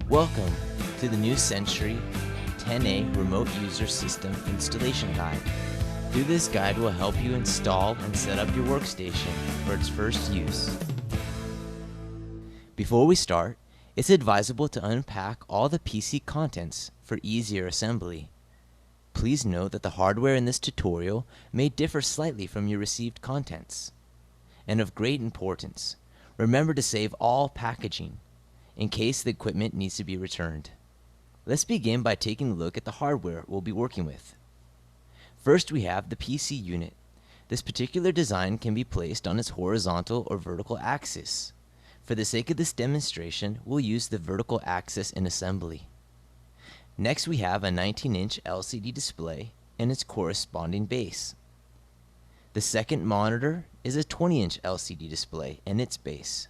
Welcome to the New Century TENA Remote User System Installation Guide. Through this guide will help you install and set up your workstation for its first use. Before we start, it's advisable to unpack all the PC contents for easier assembly. Please note that the hardware in this tutorial may differ slightly from your received contents. And of great importance, remember to save all packaging in case the equipment needs to be returned. Let's begin by taking a look at the hardware we'll be working with. First, we have the PC unit. This particular design can be placed on its horizontal or vertical axis. For the sake of this demonstration, we'll use the vertical axis in assembly. Next, we have a 19-inch LCD display and its corresponding base. The second monitor is a 20-inch LCD display and its base.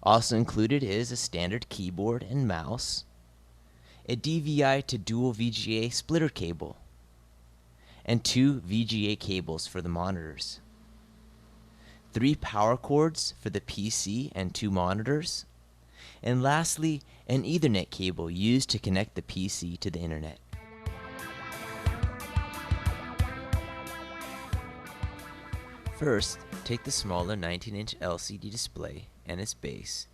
Also included is a standard keyboard and mouse, a DVI to dual VGA splitter cable, and 2 VGA cables for the monitors, 3 power cords for the PC and 2 monitors, and lastly, an Ethernet cable used to connect the PC to the internet. First, take the smaller 19-inch LCD display and its base,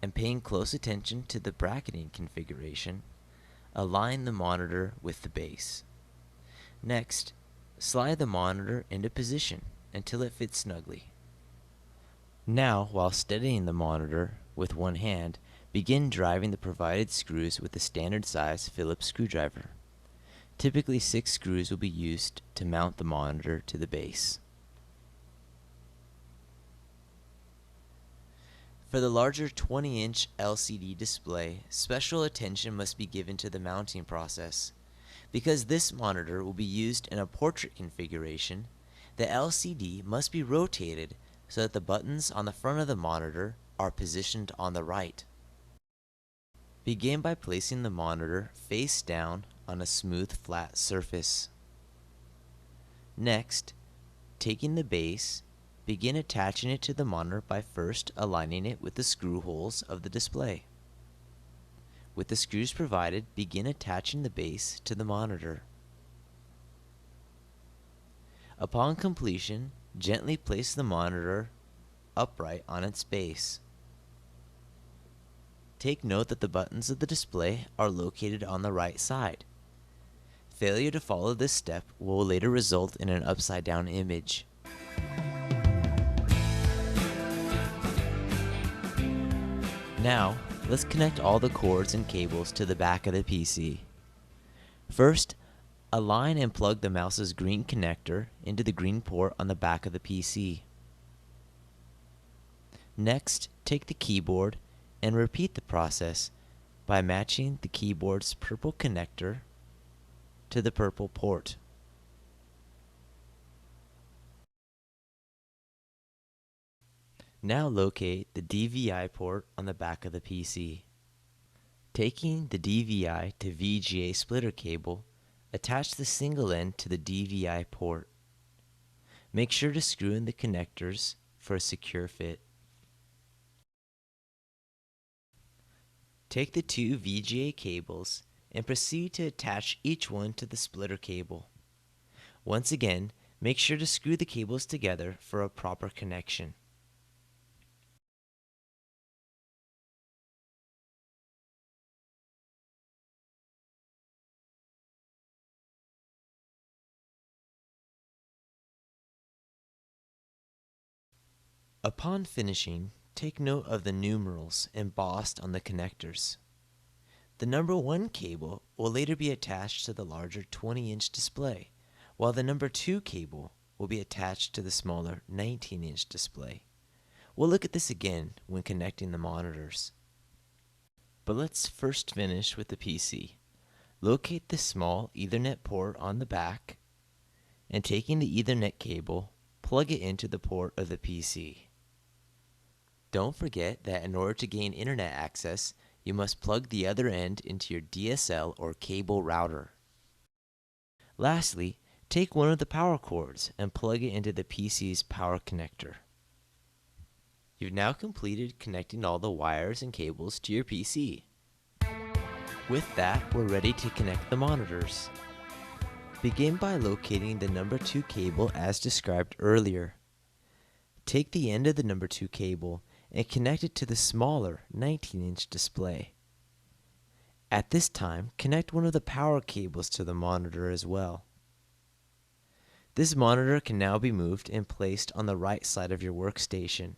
and paying close attention to the bracketing configuration, align the monitor with the base. Next, slide the monitor into position until it fits snugly. Now, while steadying the monitor with one hand, begin driving the provided screws with the standard size Phillips screwdriver. Typically 6 screws will be used to mount the monitor to the base. For the larger 20-inch LCD display, special attention must be given to the mounting process. Because this monitor will be used in a portrait configuration, the LCD must be rotated so that the buttons on the front of the monitor are positioned on the right. Begin by placing the monitor face down on a smooth, flat surface. Next, taking the base, begin attaching it to the monitor by first aligning it with the screw holes of the display. With the screws provided, begin attaching the base to the monitor. Upon completion, gently place the monitor upright on its base. Take note that the buttons of the display are located on the right side. Failure to follow this step will later result in an upside-down image. Now, let's connect all the cords and cables to the back of the PC. First, align and plug the mouse's green connector into the green port on the back of the PC. Next, take the keyboard and repeat the process by matching the keyboard's purple connector to the purple port. Now locate the DVI port on the back of the PC. Taking the DVI to VGA splitter cable, attach the single end to the DVI port. Make sure to screw in the connectors for a secure fit. Take the 2 VGA cables and proceed to attach each one to the splitter cable. Once again, make sure to screw the cables together for a proper connection. Upon finishing, take note of the numerals embossed on the connectors. The number 1 cable will later be attached to the larger 20-inch display, while the number 2 cable will be attached to the smaller 19-inch display. We'll look at this again when connecting the monitors. But let's first finish with the PC. Locate the small Ethernet port on the back, and taking the Ethernet cable, plug it into the port of the PC. Don't forget that in order to gain internet access, you must plug the other end into your DSL or cable router. Lastly, take one of the power cords and plug it into the PC's power connector. You've now completed connecting all the wires and cables to your PC. With that, we're ready to connect the monitors. Begin by locating the number 2 cable as described earlier. Take the end of the number 2 cable and connect it to the smaller 19-inch display. At this time, connect one of the power cables to the monitor as well. This monitor can now be moved and placed on the right side of your workstation.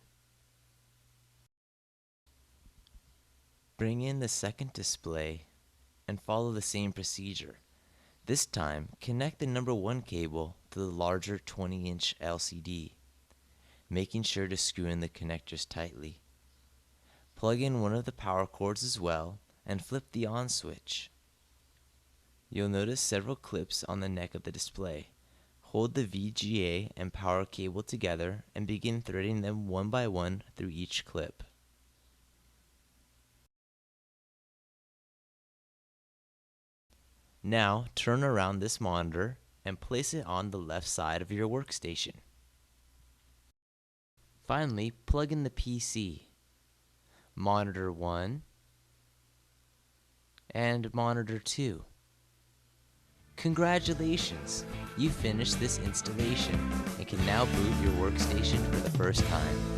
Bring in the second display and follow the same procedure. This time, connect the number 1 cable to the larger 20-inch LCD, making sure to screw in the connectors tightly. Plug in one of the power cords as well and flip the on switch. You'll notice several clips on the neck of the display. Hold the VGA and power cable together and begin threading them one by one through each clip. Now turn around this monitor and place it on the left side of your workstation. Finally, plug in the PC, monitor 1, and monitor 2. Congratulations! You finished this installation and can now boot your workstation for the first time.